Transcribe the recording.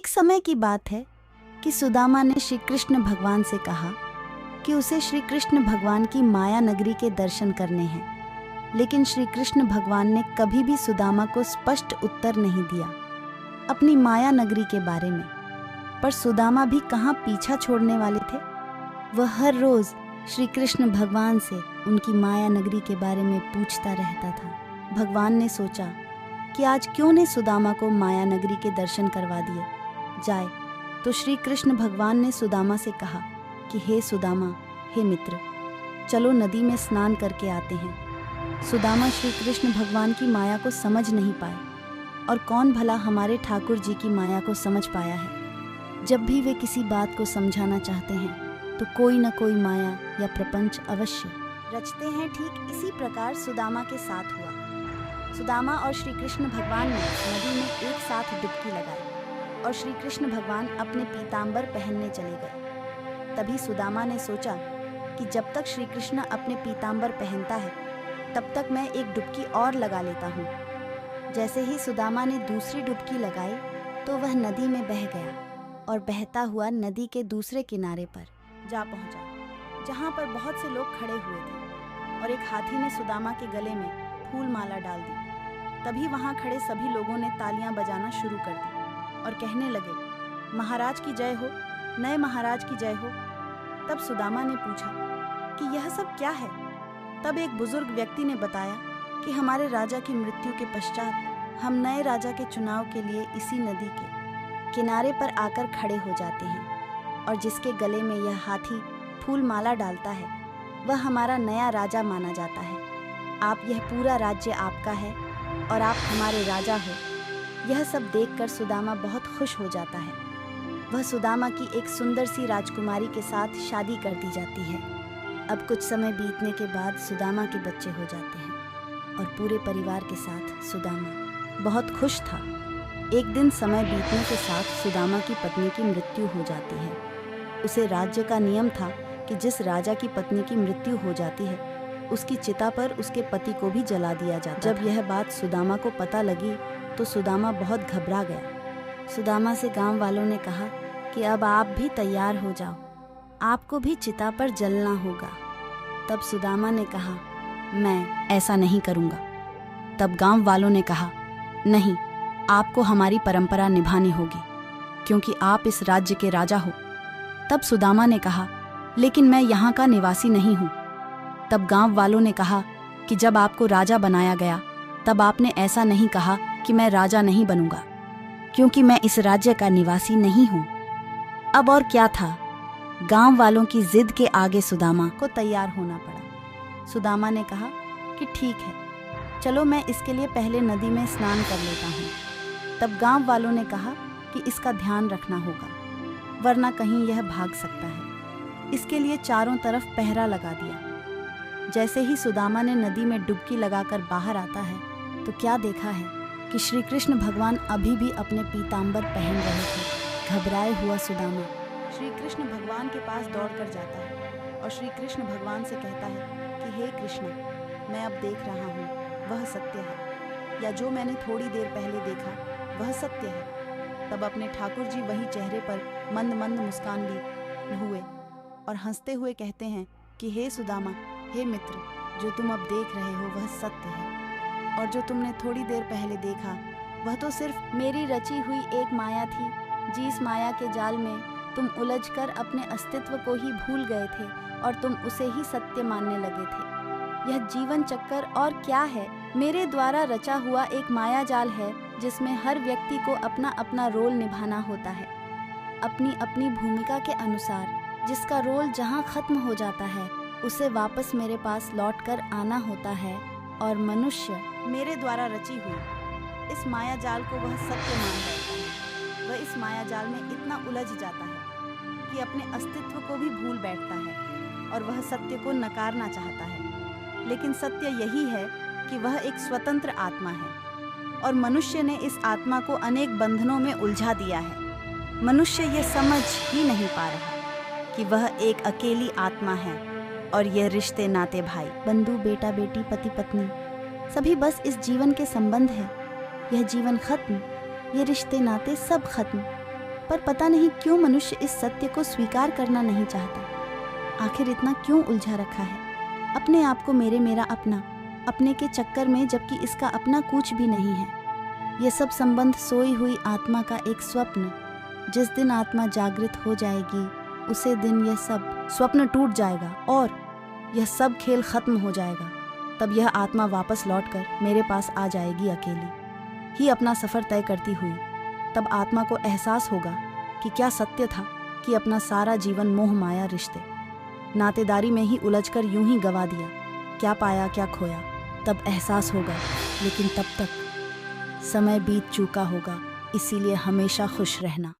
एक समय की बात है कि सुदामा ने श्री कृष्ण भगवान से कहा कि उसे श्री कृष्ण भगवान की माया नगरी के दर्शन करने हैं, लेकिन श्री कृष्ण भगवान ने कभी भी सुदामा को स्पष्ट उत्तर नहीं दिया अपनी माया नगरी के बारे में। पर सुदामा भी कहाँ पीछा छोड़ने वाले थे। वह हर रोज श्री कृष्ण भगवान से उनकी माया नगरी के बारे में पूछता रहता था। भगवान ने सोचा कि आज क्यों ने सुदामा को माया नगरी के दर्शन करवा दिए जाए। तो श्री कृष्ण भगवान ने सुदामा से कहा कि हे सुदामा, हे मित्र, चलो नदी में स्नान करके आते हैं। सुदामा श्री कृष्ण भगवान की माया को समझ नहीं पाए, और कौन भला हमारे ठाकुर जी की माया को समझ पाया है। जब भी वे किसी बात को समझाना चाहते हैं तो कोई न कोई माया या प्रपंच अवश्य रचते हैं। ठीक इसी प्रकार सुदामा के साथ हुआ। सुदामा और श्री कृष्ण भगवान ने नदी में एक साथ डुबकी लगाई और श्री कृष्ण भगवान अपने पीतांबर पहनने चले गए। तभी सुदामा ने सोचा कि जब तक श्री कृष्ण अपने पीतांबर पहनता है तब तक मैं एक डुबकी और लगा लेता हूँ। जैसे ही सुदामा ने दूसरी डुबकी लगाई तो वह नदी में बह गया और बहता हुआ नदी के दूसरे किनारे पर जा पहुँचा, जहाँ पर बहुत से लोग खड़े हुए थे, और एक हाथी ने सुदामा के गले में फूल माला डाल दी। तभी वहाँ खड़े सभी लोगों ने तालियां बजाना शुरू कर दी और कहने लगे, महाराज की जय हो, नए महाराज की जय हो। तब सुदामा ने पूछा कि यह सब क्या है। तब एक बुजुर्ग व्यक्ति ने बताया कि हमारे राजा की मृत्यु के पश्चात हम नए राजा के चुनाव के लिए इसी नदी के किनारे पर आकर खड़े हो जाते हैं, और जिसके गले में यह हाथी फूल माला डालता है वह हमारा नया राजा माना जाता है। आप, यह पूरा राज्य आपका है और आप हमारे राजा हो। यह सब देखकर सुदामा बहुत खुश हो जाता है। वह सुदामा की एक सुंदर सी राजकुमारी के साथ शादी कर दी जाती है। अब कुछ समय बीतने के बाद सुदामा के बच्चे हो जाते हैं और पूरे परिवार के साथ सुदामा बहुत खुश था। एक दिन समय बीतने के साथ सुदामा की पत्नी की मृत्यु हो जाती है। उसे राज्य का नियम था कि जिस राजा की पत्नी की मृत्यु हो जाती है उसकी चिता पर उसके पति को भी जला दिया जाता। जब यह बात सुदामा को पता लगी तो सुदामा बहुत घबरा गया। सुदामा से गांव वालों ने कहा कि अब आप भी तैयार हो जाओ, आपको भी चिता पर जलना होगा। तब सुदामा ने कहा, मैं ऐसा नहीं करूँगा। तब गांव वालों ने कहा, नहीं, आपको हमारी परंपरा निभानी होगी क्योंकि आप इस राज्य के राजा हो। तब सुदामा ने कहा, लेकिन मैं यहाँ का निवासी नहीं हूँ। तब गांव वालों ने कहा कि जब आपको राजा बनाया गया तब आपने ऐसा नहीं कहा कि मैं राजा नहीं बनूंगा, क्योंकि मैं इस राज्य का निवासी नहीं हूँ। अब और क्या था, गांव वालों की जिद के आगे सुदामा को तैयार होना पड़ा। सुदामा ने कहा कि ठीक है, चलो मैं इसके लिए पहले नदी में स्नान कर लेता हूँ। तब गांव वालों ने कहा कि इसका ध्यान रखना होगा, वरना कहीं यह भाग सकता है। इसके लिए चारों तरफ पहरा लगा दिया। जैसे ही सुदामा ने नदी में डुबकी लगाकर बाहर आता है तो क्या देखा है कि श्री कृष्ण भगवान अभी भी अपने पीतांबर पहन रहे थे। घबराए हुआ सुदामा श्री कृष्ण भगवान के पास दौड़कर जाता है और श्री कृष्ण भगवान से कहता है कि हे कृष्ण, मैं अब देख रहा हूँ वह सत्य है, या जो मैंने थोड़ी देर पहले देखा वह सत्य है। तब अपने ठाकुर जी वही चेहरे पर मंद मंद मुस्कान लिए हुए और हंसते हुए कहते हैं कि हे सुदामा, हे मित्र, जो तुम अब देख रहे हो वह सत्य है, और जो तुमने थोड़ी देर पहले देखा वह तो सिर्फ मेरी रची हुई एक माया थी, जिस माया के जाल में तुम उलझकर अपने अस्तित्व को ही भूल गए थे और तुम उसे ही सत्य मानने लगे थे। यह जीवन चक्कर और क्या है, मेरे द्वारा रचा हुआ एक माया जाल है जिसमें हर व्यक्ति को अपना अपना रोल निभाना होता है, अपनी अपनी भूमिका के अनुसार। जिसका रोल जहाँ खत्म हो जाता है उसे वापस मेरे पास लौटकर आना होता है, और मनुष्य मेरे द्वारा रची हुई इस माया जाल को वह सत्य मान बैठता है। वह इस माया जाल में इतना उलझ जाता है कि अपने अस्तित्व को भी भूल बैठता है और वह सत्य को नकारना चाहता है। लेकिन सत्य यही है कि वह एक स्वतंत्र आत्मा है और मनुष्य ने इस आत्मा को अनेक बंधनों में उलझा दिया है। मनुष्य ये समझ ही नहीं पा रहा कि वह एक अकेली आत्मा है और ये रिश्ते नाते, भाई बंधु, बेटा बेटी, पति पत्नी, सभी बस इस जीवन के संबंध है। यह जीवन खत्म, ये रिश्ते नाते सब खत्म। पर पता नहीं क्यों मनुष्य इस सत्य को स्वीकार करना नहीं चाहता। आखिर इतना क्यों उलझा रखा है अपने आप को मेरा अपना अपने के चक्कर में, जबकि इसका अपना कुछ भी नहीं है। यह सब संबंध सोई हुई आत्मा का एक स्वप्न। जिस दिन आत्मा जागृत हो जाएगी उसे दिन यह सब स्वप्न टूट जाएगा और यह सब खेल खत्म हो जाएगा। तब यह आत्मा वापस लौटकर मेरे पास आ जाएगी, अकेली ही अपना सफर तय करती हुई। तब आत्मा को एहसास होगा कि क्या सत्य था कि अपना सारा जीवन मोह माया रिश्ते नातेदारी में ही उलझकर यूं ही गवा दिया। क्या पाया क्या खोया तब एहसास होगा, लेकिन तब तक समय बीत चुका होगा। इसीलिए हमेशा खुश रहना।